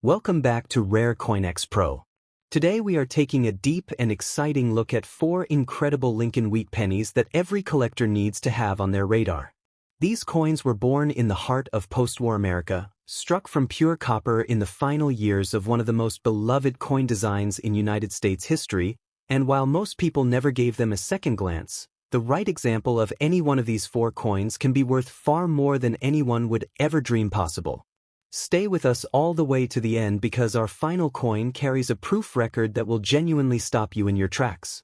Welcome back to Rare CoinX PRO. Today we are taking a deep and exciting look at 4 incredible Lincoln Wheat Pennies that every collector needs to have on their radar. These coins were born in the heart of post-war America, struck from pure copper in the final years of one of the most beloved coin designs in United States history, and while most people never gave them a second glance, the right example of any one of these 4 coins can be worth far more than anyone would ever dream possible. Stay with us all the way to the end because our final coin carries a proof record that will genuinely stop you in your tracks.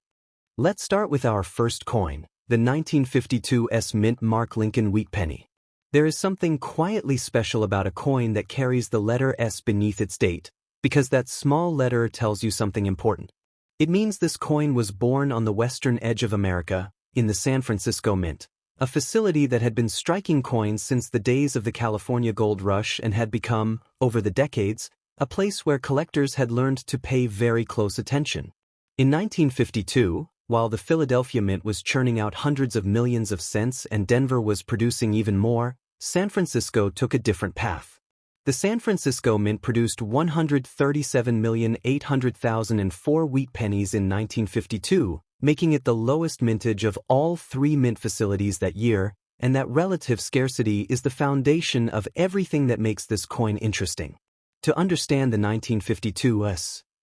Let's start with our first coin, the 1952 Mint Mark Lincoln Wheat Penny. There is something quietly special about a coin that carries the letter S beneath its date, because that small letter tells you something important. It means this coin was born on the western edge of America, in the San Francisco Mint, a facility that had been striking coins since the days of the California Gold Rush and had become, over the decades, a place where collectors had learned to pay very close attention. In 1952, while the Philadelphia Mint was churning out hundreds of millions of cents and Denver was producing even more, San Francisco took a different path. The San Francisco Mint produced 137,800,004 wheat pennies in 1952, making it the lowest mintage of all 3 mint facilities that year, and that relative scarcity is the foundation of everything that makes this coin interesting. To understand the 1952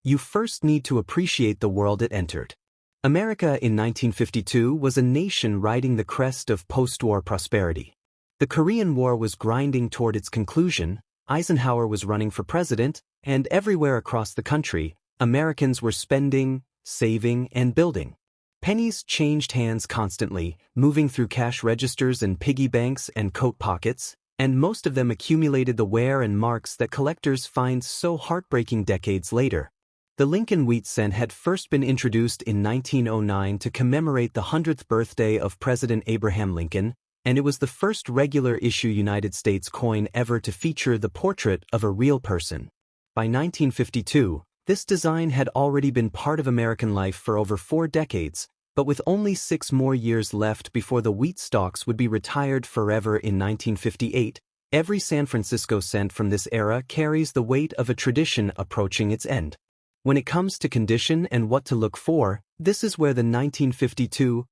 you first need to appreciate the world it entered. America in 1952 was a nation riding the crest of post-war prosperity. The Korean War was grinding toward its conclusion, Eisenhower was running for president, and everywhere across the country, Americans were spending, saving, and building. Pennies changed hands constantly, moving through cash registers and piggy banks and coat pockets, and most of them accumulated the wear and marks that collectors find so heartbreaking decades later. The Lincoln Wheat Cent had first been introduced in 1909 to commemorate the 100th birthday of President Abraham Lincoln, and it was the first regular-issue United States coin ever to feature the portrait of a real person. By 1952, this design had already been part of American life for over 4 decades, but with only 6 more years left before the wheat stalks would be retired forever in 1958, every San Francisco cent from this era carries the weight of a tradition approaching its end. When it comes to condition and what to look for, this is where the 1952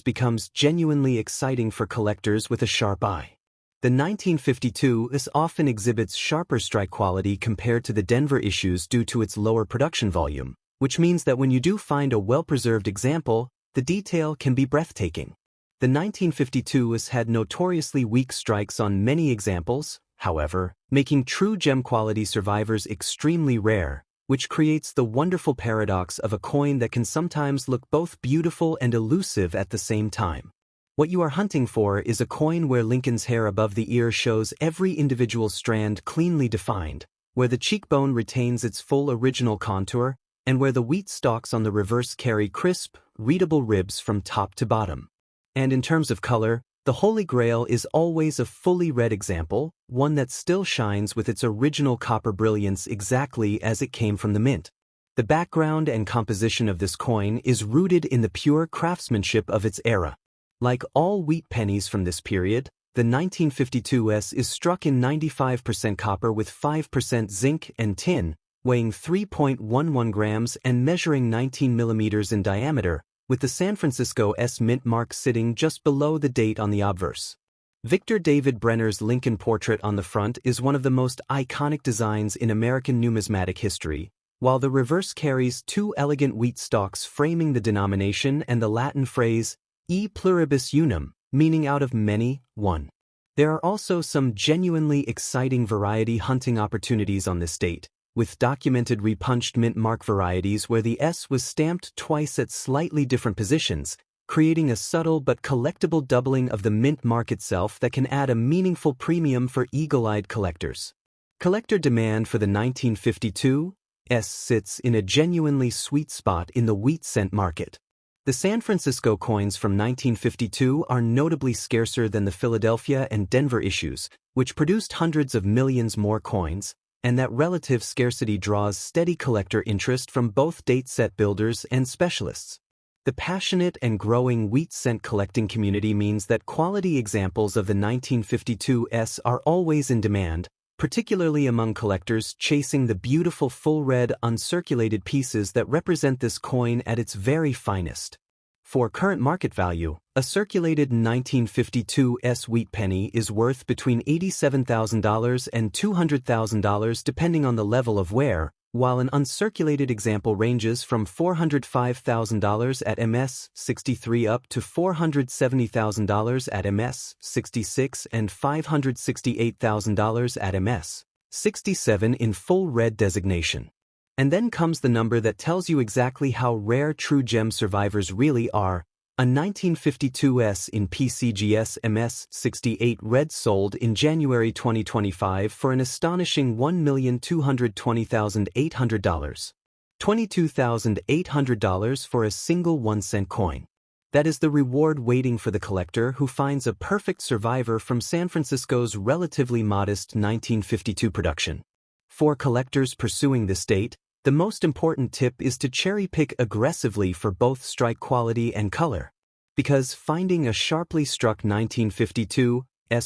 becomes genuinely exciting for collectors with a sharp eye. The 1952 often exhibits sharper strike quality compared to the Denver issues due to its lower production volume, which means that when you do find a well-preserved example, the detail can be breathtaking. The 1952 had notoriously weak strikes on many examples, however, making true gem quality survivors extremely rare, which creates the wonderful paradox of a coin that can sometimes look both beautiful and elusive at the same time. What you are hunting for is a coin where Lincoln's hair above the ear shows every individual strand cleanly defined, where the cheekbone retains its full original contour, and where the wheat stalks on the reverse carry crisp, readable ribs from top to bottom. And in terms of color, the Holy Grail is always a fully red example, one that still shines with its original copper brilliance exactly as it came from the mint. The background and composition of this coin is rooted in the pure craftsmanship of its era. Like all wheat pennies from this period, the 1952 is struck in 95% copper with 5% zinc and tin, weighing 3.11 grams and measuring 19 millimeters in diameter, with the San Francisco mint mark sitting just below the date on the obverse. Victor David Brenner's Lincoln portrait on the front is one of the most iconic designs in American numismatic history, while the reverse carries 2 elegant wheat stalks framing the denomination and the Latin phrase, E pluribus unum, meaning out of many, one. There are also some genuinely exciting variety hunting opportunities on this date, with documented repunched mint mark varieties where the S was stamped twice at slightly different positions, creating a subtle but collectible doubling of the mint mark itself that can add a meaningful premium for eagle-eyed collectors. Collector demand for the 1952 sits in a genuinely sweet spot in the wheat cent market. The San Francisco coins from 1952 are notably scarcer than the Philadelphia and Denver issues, which produced hundreds of millions more coins, and that relative scarcity draws steady collector interest from both date-set builders and specialists. The passionate and growing wheat cent collecting community means that quality examples of the 1952 are always in demand, particularly among collectors chasing the beautiful full red uncirculated pieces that represent this coin at its very finest. For current market value, a circulated 1952 Wheat penny is worth between $87,000 and $200,000 depending on the level of wear, while an uncirculated example ranges from $405,000 at MS-63 up to $470,000 at MS-66 and $568,000 at MS-67 in full red designation. And then comes the number that tells you exactly how rare true gem survivors really are. A 1952 in PCGS MS-68 red sold in January 2025 for an astonishing $1,220,800. $22,800 for a single 1-cent coin. That is the reward waiting for the collector who finds a perfect survivor from San Francisco's relatively modest 1952 production. For collectors pursuing this date, the most important tip is to cherry-pick aggressively for both strike quality and color. Because finding a sharply struck 1952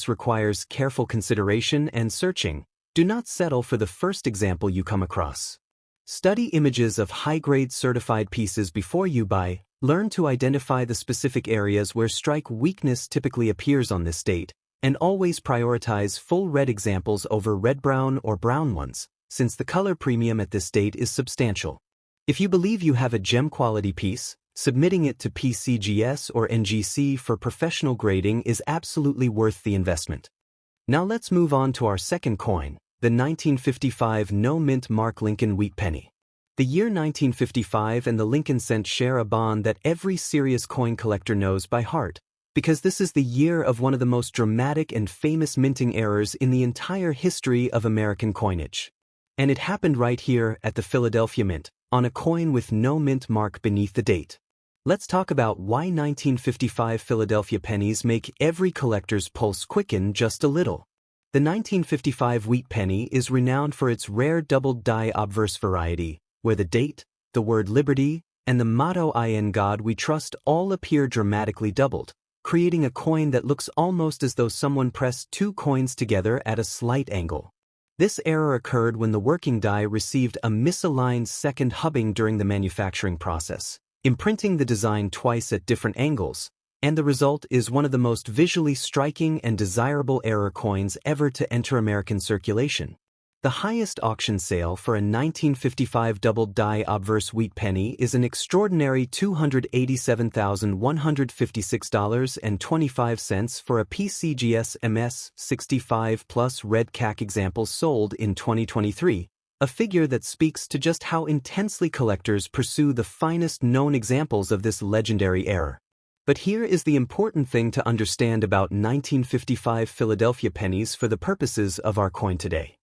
requires careful consideration and searching, do not settle for the first example you come across. Study images of high-grade certified pieces before you buy, learn to identify the specific areas where strike weakness typically appears on this date, and always prioritize full red examples over red-brown or brown ones, since the color premium at this date is substantial. If you believe you have a gem-quality piece, submitting it to PCGS or NGC for professional grading is absolutely worth the investment. Now let's move on to our second coin, the 1955 no-mint mark Lincoln Wheat Penny. The year 1955 and the Lincoln cent share a bond that every serious coin collector knows by heart, because this is the year of one of the most dramatic and famous minting errors in the entire history of American coinage. And it happened right here at the Philadelphia Mint, on a coin with no mint mark beneath the date. Let's talk about why 1955 Philadelphia pennies make every collector's pulse quicken just a little. The 1955 Wheat Penny is renowned for its rare doubled die obverse variety, where the date, the word liberty, and the motto "In God We Trust" all appear dramatically doubled, creating a coin that looks almost as though someone pressed two coins together at a slight angle. This error occurred when the working die received a misaligned second hubbing during the manufacturing process, imprinting the design twice at different angles, and the result is one of the most visually striking and desirable error coins ever to enter American circulation. The highest auction sale for a 1955 doubled die obverse Wheat Penny is an extraordinary $287,156.25 for a PCGS MS-65 plus red CAC example sold in 2023, a figure that speaks to just how intensely collectors pursue the finest known examples of this legendary error. But here is the important thing to understand about 1955 Philadelphia pennies for the purposes of our coin today.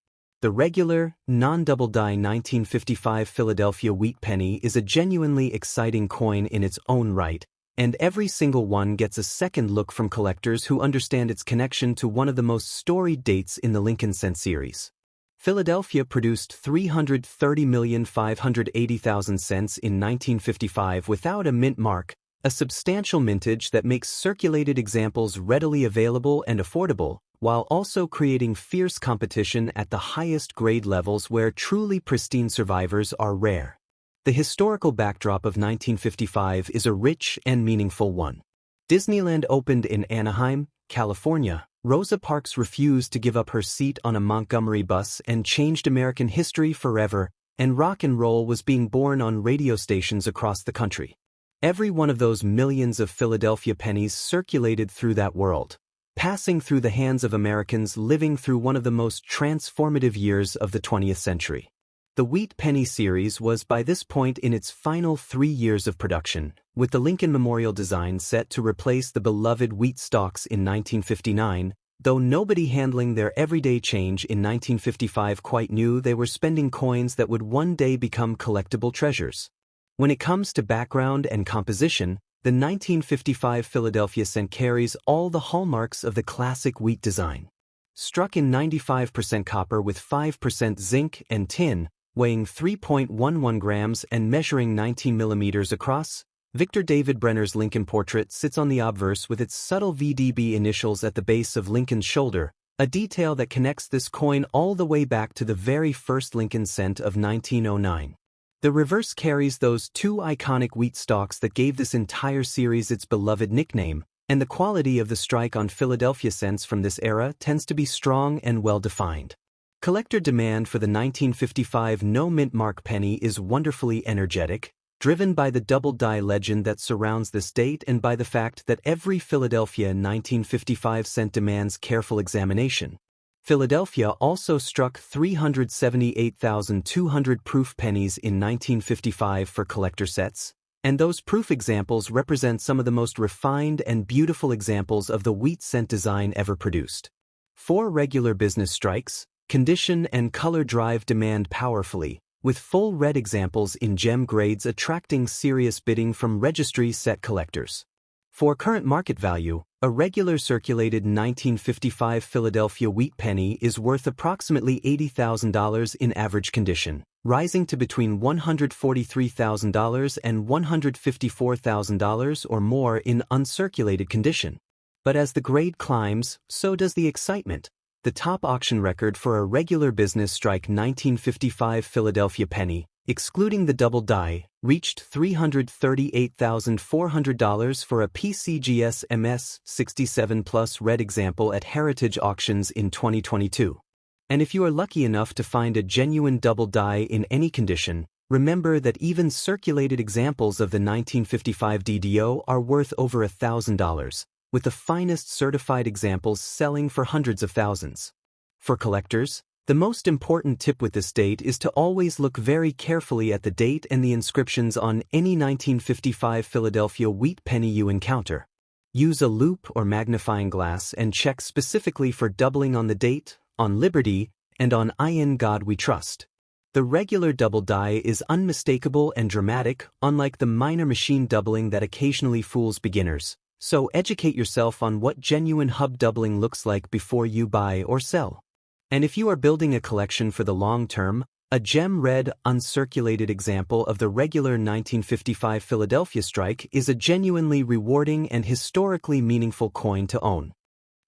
The regular, non-double die 1955 Philadelphia Wheat Penny is a genuinely exciting coin in its own right, and every single one gets a second look from collectors who understand its connection to one of the most storied dates in the Lincoln cent series. Philadelphia produced 330,580,000 cents in 1955 without a mint mark, a substantial mintage that makes circulated examples readily available and affordable, while also creating fierce competition at the highest grade levels where truly pristine survivors are rare. The historical backdrop of 1955 is a rich and meaningful one. Disneyland opened in Anaheim, California. Rosa Parks refused to give up her seat on a Montgomery bus and changed American history forever, and rock and roll was being born on radio stations across the country. Every one of those millions of Philadelphia pennies circulated through that world, passing through the hands of Americans living through one of the most transformative years of the 20th century. The Wheat Penny series was by this point in its final 3 years of production, with the Lincoln Memorial design set to replace the beloved wheat stalks in 1959, though nobody handling their everyday change in 1955 quite knew they were spending coins that would one day become collectible treasures. When it comes to background and composition, the 1955 Philadelphia cent carries all the hallmarks of the classic wheat design. Struck in 95% copper with 5% zinc and tin, weighing 3.11 grams and measuring 19 millimeters across, Victor David Brenner's Lincoln portrait sits on the obverse with its subtle VDB initials at the base of Lincoln's shoulder, a detail that connects this coin all the way back to the very first Lincoln cent of 1909. The reverse carries those two iconic wheat stalks that gave this entire series its beloved nickname, and the quality of the strike on Philadelphia cents from this era tends to be strong and well-defined. Collector demand for the 1955 no-mint mark penny is wonderfully energetic, driven by the double die legend that surrounds this date and by the fact that every Philadelphia 1955 cent demands careful examination. Philadelphia also struck 378,200 proof pennies in 1955 for collector sets, and those proof examples represent some of the most refined and beautiful examples of the wheat cent design ever produced. 4 regular business strikes, condition and color drive demand powerfully, with full red examples in gem grades attracting serious bidding from registry set collectors. For current market value, a regular circulated 1955 Philadelphia wheat penny is worth approximately $80,000 in average condition, rising to between $143,000 and $154,000 or more in uncirculated condition. But as the grade climbs, so does the excitement. The top auction record for a regular business strike 1955 Philadelphia penny, excluding the double die, reached $338,400 for a PCGS MS 67 Plus red example at Heritage Auctions in 2022. And if you are lucky enough to find a genuine double die in any condition, remember that even circulated examples of the 1955 DDO are worth over $1,000, with the finest certified examples selling for hundreds of thousands. For collectors, the most important tip with this date is to always look very carefully at the date and the inscriptions on any 1955 Philadelphia wheat penny you encounter. Use a loupe or magnifying glass and check specifically for doubling on the date, on Liberty, and on In God We Trust. The regular double die is unmistakable and dramatic, unlike the minor machine doubling that occasionally fools beginners. So educate yourself on what genuine hub doubling looks like before you buy or sell. And if you are building a collection for the long term, a gem red, uncirculated example of the regular 1955 Philadelphia strike is a genuinely rewarding and historically meaningful coin to own.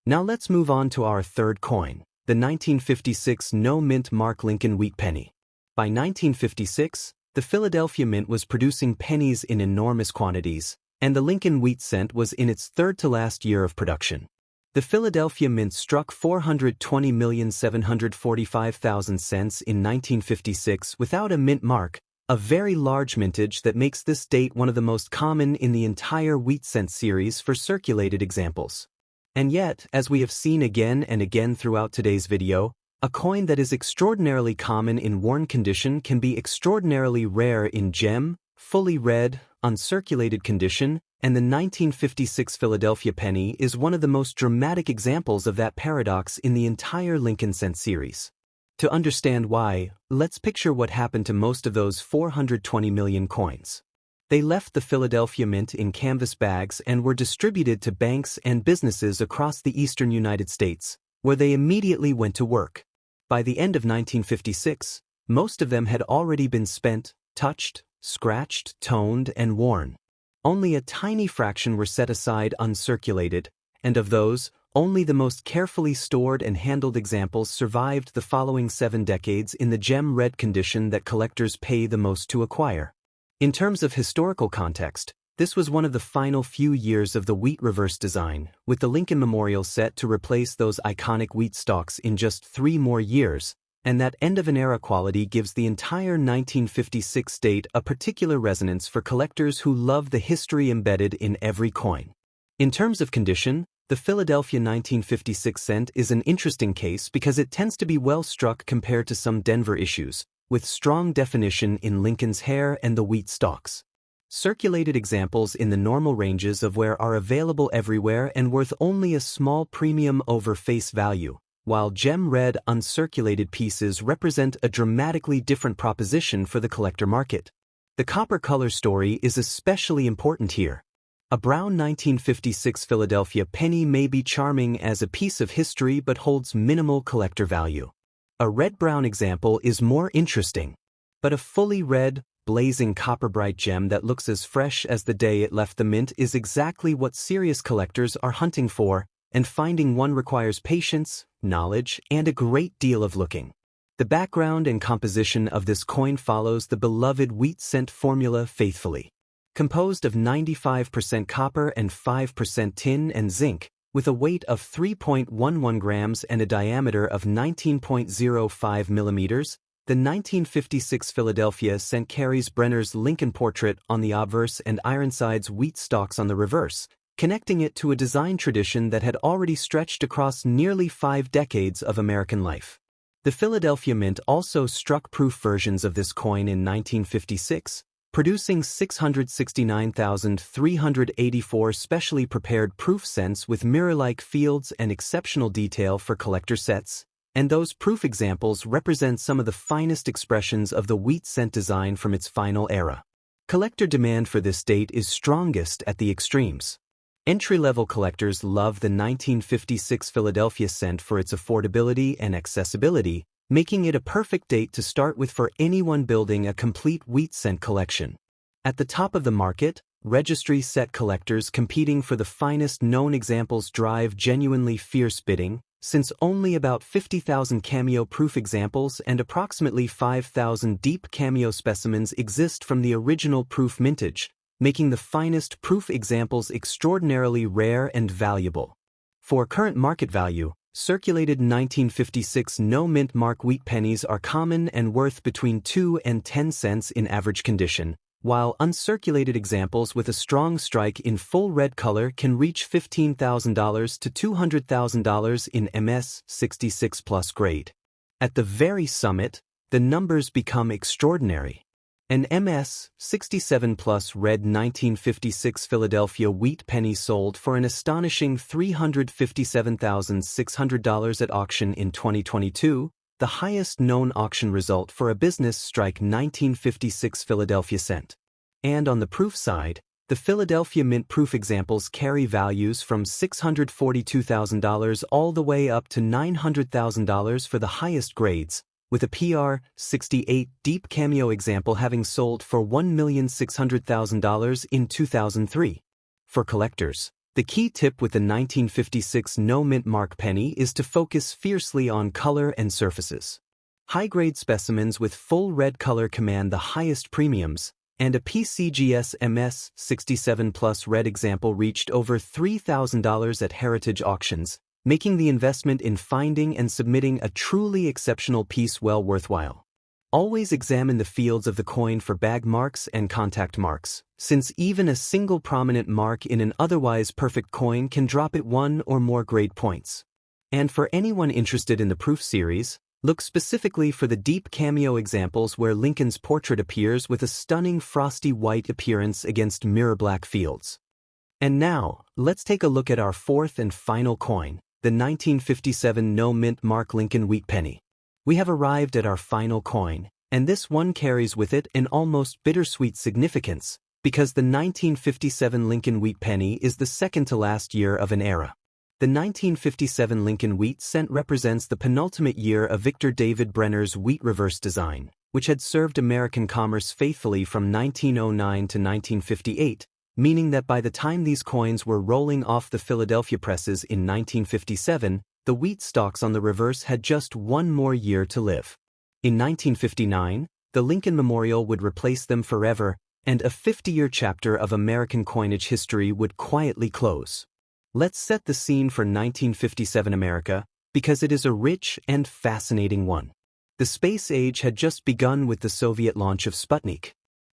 Now let's move on to our third coin, the 1956 no-mint mark Lincoln wheat penny. By 1956, the Philadelphia Mint was producing pennies in enormous quantities, and the Lincoln wheat cent was in its third-to-last year of production. The Philadelphia Mint struck 420,745,000 cents in 1956 without a mint mark, a very large mintage that makes this date one of the most common in the entire wheat cent series for circulated examples. And yet, as we have seen again and again throughout today's video, a coin that is extraordinarily common in worn condition can be extraordinarily rare in gem, fully red, uncirculated condition, and the 1956 Philadelphia penny is one of the most dramatic examples of that paradox in the entire Lincoln cent series. To understand why, let's picture what happened to most of those 420 million coins. They left the Philadelphia Mint in canvas bags and were distributed to banks and businesses across the eastern United States, where they immediately went to work. By the end of 1956, most of them had already been spent, touched, scratched, toned, and worn. Only a tiny fraction were set aside uncirculated, and of those, only the most carefully stored and handled examples survived the following 7 decades in the gem red condition that collectors pay the most to acquire. In terms of historical context, this was one of the final few years of the wheat reverse design, with the Lincoln Memorial set to replace those iconic wheat stalks in just 3 more years, and that end-of-an-era quality gives the entire 1956 date a particular resonance for collectors who love the history embedded in every coin. In terms of condition, the Philadelphia 1956 cent is an interesting case because it tends to be well struck compared to some Denver issues, with strong definition in Lincoln's hair and the wheat stalks. Circulated examples in the normal ranges of wear are available everywhere and worth only a small premium over face value, while gem red uncirculated pieces represent a dramatically different proposition for the collector market. The copper color story is especially important here. A brown 1956 Philadelphia penny may be charming as a piece of history but holds minimal collector value. A red-brown example is more interesting, but a fully red, blazing copper-bright gem that looks as fresh as the day it left the mint is exactly what serious collectors are hunting for, and finding one requires patience, knowledge, and a great deal of looking. The background and composition of this coin follows the beloved wheat cent formula faithfully. Composed of 95% copper and 5% tin and zinc, with a weight of 3.11 grams and a diameter of 19.05 millimeters, the 1956 Philadelphia cent carries Brenner's Lincoln portrait on the obverse and Ironside's wheat stalks on the reverse, connecting it to a design tradition that had already stretched across nearly 5 decades of American life. The Philadelphia Mint also struck proof versions of this coin in 1956, producing 669,384 specially prepared proof cents with mirror-like fields and exceptional detail for collector sets, and those proof examples represent some of the finest expressions of the wheat cent design from its final era. Collector demand for this date is strongest at the extremes. Entry-level collectors love the 1956 Philadelphia cent for its affordability and accessibility, making it a perfect date to start with for anyone building a complete wheat cent collection. At the top of the market, registry set collectors competing for the finest known examples drive genuinely fierce bidding, since only about 50,000 cameo-proof examples and approximately 5,000 deep cameo specimens exist from the original proof mintage, making the finest proof examples extraordinarily rare and valuable. For current market value, circulated 1956 no-mint mark wheat pennies are common and worth between 2 and 10 cents in average condition, while uncirculated examples with a strong strike in full red color can reach $15,000 to $200,000 in MS 66 plus grade. At the very summit, the numbers become extraordinary. An MS 67 plus red 1956 Philadelphia wheat penny sold for an astonishing $357,600 at auction in 2022, the highest known auction result for a business strike 1956 Philadelphia cent. And on the proof side, the Philadelphia Mint proof examples carry values from $642,000 all the way up to $900,000 for the highest grades, with a PR 68 deep cameo example having sold for $1,600,000 in 2003. For collectors, the key tip with the 1956 no-mint mark penny is to focus fiercely on color and surfaces. High-grade specimens with full red color command the highest premiums, and a PCGS MS 67 plus red example reached over $3,000 at heritage auctions, making the investment in finding and submitting a truly exceptional piece well worthwhile. Always examine the fields of the coin for bag marks and contact marks, since even a single prominent mark in an otherwise perfect coin can drop it 1 or more grade points. And for anyone interested in the proof series, look specifically for the deep cameo examples where Lincoln's portrait appears with a stunning frosty white appearance against mirror black fields. And now, let's take a look at our fourth and final coin, the 1957 no-mint mark Lincoln wheat penny. We have arrived at our final coin, and this one carries with it an almost bittersweet significance, because the 1957 Lincoln wheat penny is the second to last year of an era. The 1957 Lincoln wheat cent represents the penultimate year of Victor David Brenner's wheat reverse design, which had served American commerce faithfully from 1909 to 1958, meaning that by the time these coins were rolling off the Philadelphia presses in 1957, the wheat stalks on the reverse had just one more year to live. In 1959, the Lincoln Memorial would replace them forever, and a 50-year chapter of American coinage history would quietly close. Let's set the scene for 1957 America, because it is a rich and fascinating one. The space age had just begun with the Soviet launch of Sputnik.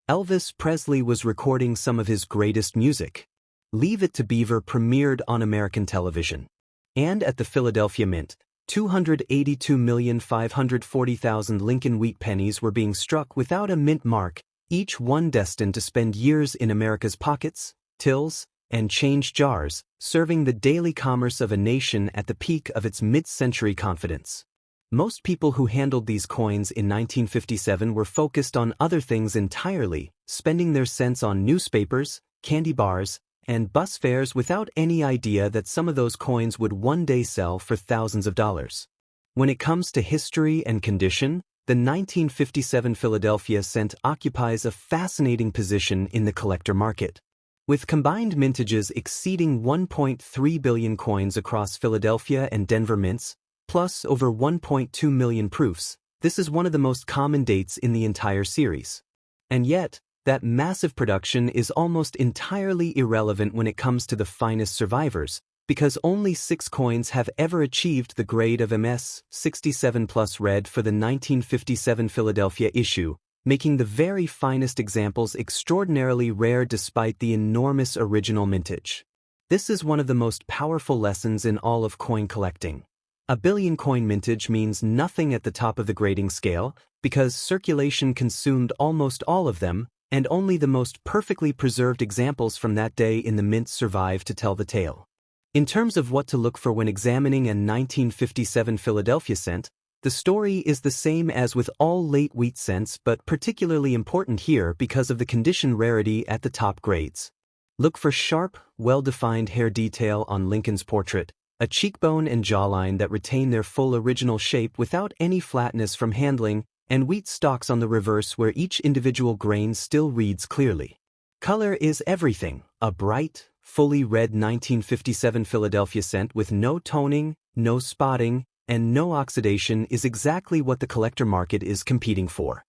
Elvis Presley was recording some of his greatest music. Leave It to Beaver premiered on American television. And at the Philadelphia Mint, 282,540,000 Lincoln wheat pennies were being struck without a mint mark, each one destined to spend years in America's pockets, tills, and change jars, serving the daily commerce of a nation at the peak of its mid-century confidence. Most people who handled these coins in 1957 were focused on other things entirely, spending their cents on newspapers, candy bars, and bus fares without any idea that some of those coins would one day sell for thousands of dollars. When it comes to history and condition, the 1957 Philadelphia cent occupies a fascinating position in the collector market. With combined mintages exceeding 1.3 billion coins across Philadelphia and Denver mints, plus over 1.2 million proofs. This is one of the most common dates in the entire series. And yet, that massive production is almost entirely irrelevant when it comes to the finest survivors, because only 6 coins have ever achieved the grade of MS 67 plus red for the 1957 Philadelphia issue, making the very finest examples extraordinarily rare despite the enormous original mintage. This is one of the most powerful lessons in all of coin collecting. A billion coin mintage means nothing at the top of the grading scale, because circulation consumed almost all of them, and only the most perfectly preserved examples from that day in the mint survive to tell the tale. In terms of what to look for when examining a 1957 Philadelphia cent, the story is the same as with all late wheat cents, but particularly important here because of the condition rarity at the top grades. Look for sharp, well-defined hair detail on Lincoln's portrait, a cheekbone and jawline that retain their full original shape without any flatness from handling, and wheat stalks on the reverse where each individual grain still reads clearly. Color is everything. A bright, fully red 1957 Philadelphia cent with no toning, no spotting, and no oxidation is exactly what the collector market is competing for.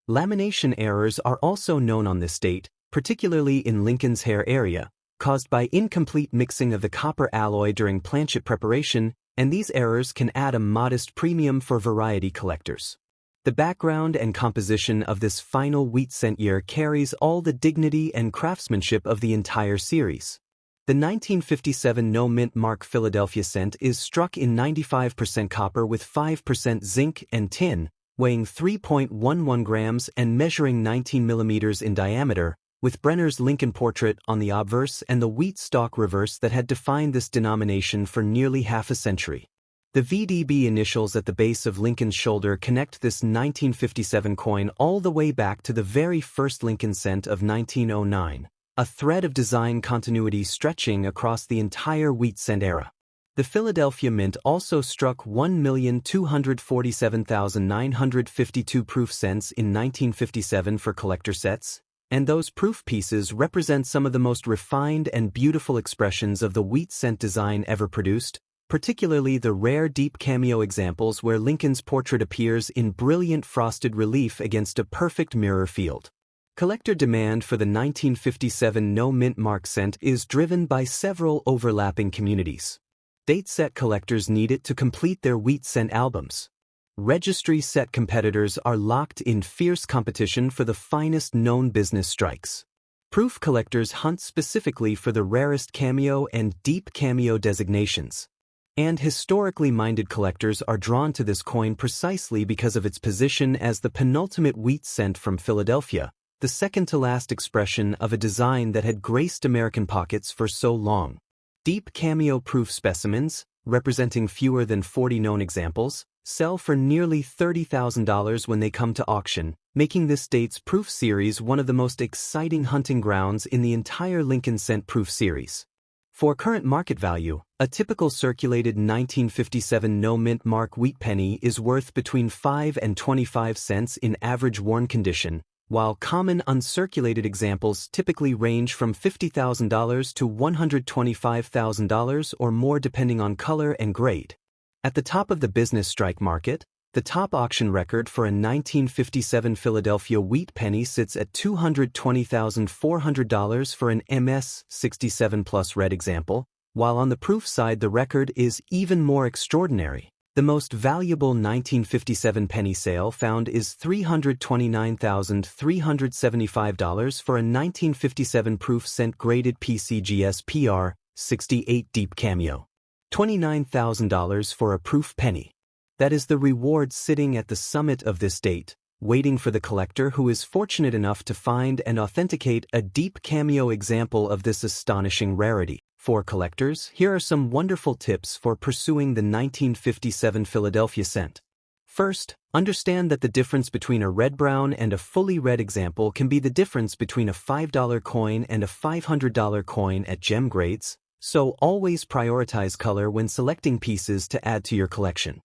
Lamination errors are also known on this date, particularly in Lincoln's hair area, caused by incomplete mixing of the copper alloy during planchet preparation, and these errors can add a modest premium for variety collectors. The background and composition of this final wheat cent year carries all the dignity and craftsmanship of the entire series. The 1957 no mint mark Philadelphia cent is struck in 95% copper with 5% zinc and tin, weighing 3.11 grams and measuring 19 millimeters in diameter, with Brenner's Lincoln portrait on the obverse and the wheat stalk reverse that had defined this denomination for nearly half a century. The VDB initials at the base of Lincoln's shoulder connect this 1957 coin all the way back to the very first Lincoln cent of 1909, a thread of design continuity stretching across the entire wheat cent era. The Philadelphia Mint also struck 1,247,952 proof cents in 1957 for collector sets, and those proof pieces represent some of the most refined and beautiful expressions of the wheat cent design ever produced, particularly the rare deep cameo examples where Lincoln's portrait appears in brilliant frosted relief against a perfect mirror field. Collector demand for the 1957 no mint mark cent is driven by several overlapping communities. Date set collectors need it to complete their wheat cent albums. Registry set competitors are locked in fierce competition for the finest known business strikes. Proof collectors hunt specifically for the rarest cameo and deep cameo designations. And historically minded collectors are drawn to this coin precisely because of its position as the penultimate wheat cent from Philadelphia, the second-to-last expression of a design that had graced American pockets for so long. Deep cameo proof specimens, representing fewer than 40 known examples, sell for nearly $30,000 when they come to auction, making this date's proof series one of the most exciting hunting grounds in the entire Lincoln cent proof series. For current market value, a typical circulated 1957 no mint mark wheat penny is worth between 5 and 25 cents in average worn condition, while common uncirculated examples typically range from $50,000 to $125,000 or more depending on color and grade. At the top of the business strike market, the top auction record for a 1957 Philadelphia wheat penny sits at $220,400 for an MS 67 plus red example, while on the proof side the record is even more extraordinary. The most valuable 1957 penny sale found is $329,375 for a 1957 proof cent graded PCGS PR 68 deep cameo. $29,000 for a proof penny. That is the reward sitting at the summit of this date, waiting for the collector who is fortunate enough to find and authenticate a deep cameo example of this astonishing rarity. For collectors, here are some wonderful tips for pursuing the 1957 Philadelphia cent. First, understand that the difference between a red-brown and a fully red example can be the difference between a $5 coin and a $500 coin at gem grades, so always prioritize color when selecting pieces to add to your collection.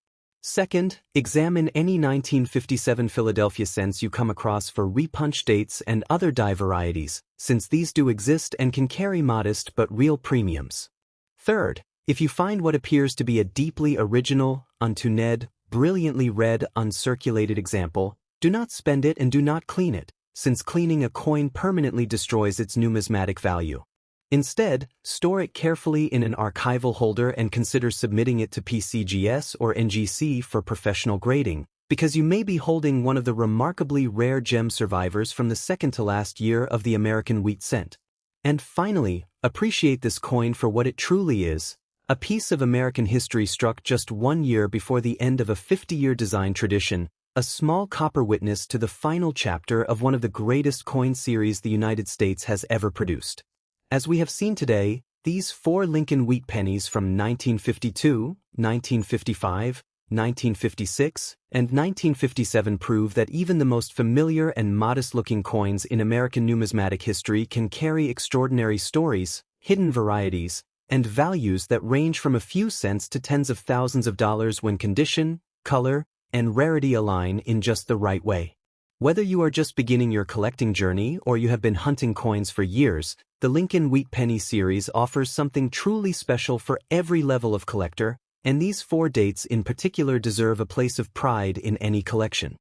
Second, examine any 1957 Philadelphia cents you come across for repunch dates and other die varieties, since these do exist and can carry modest but real premiums. Third, If you find what appears to be a deeply original, untuned, brilliantly read, uncirculated example, do not spend it and do not clean it, since cleaning a coin permanently destroys its numismatic value. Instead, store it carefully in an archival holder and consider submitting it to PCGS or NGC for professional grading, because you may be holding one of the remarkably rare gem survivors from the second-to-last year of the American wheat cent. And finally, appreciate this coin for what it truly is, a piece of American history struck just 1 year before the end of a 50-year design tradition, a small copper witness to the final chapter of one of the greatest coin series the United States has ever produced. As we have seen today, these 4 Lincoln Wheat Pennies from 1952, 1955, 1956, and 1957 prove that even the most familiar and modest-looking coins in American numismatic history can carry extraordinary stories, hidden varieties, and values that range from a few cents to tens of thousands of dollars when condition, color, and rarity align in just the right way. Whether you are just beginning your collecting journey or you have been hunting coins for years, the Lincoln Wheat Penny series offers something truly special for every level of collector, and these 4 dates in particular deserve a place of pride in any collection.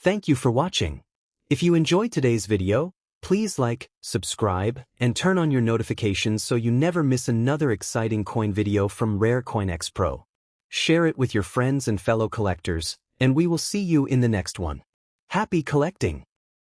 Thank you for watching. If you enjoyed today's video, please like, subscribe, and turn on your notifications so you never miss another exciting coin video from Rare CoinX PRO. Share it with your friends and fellow collectors, and we will see you in the next one. Happy collecting!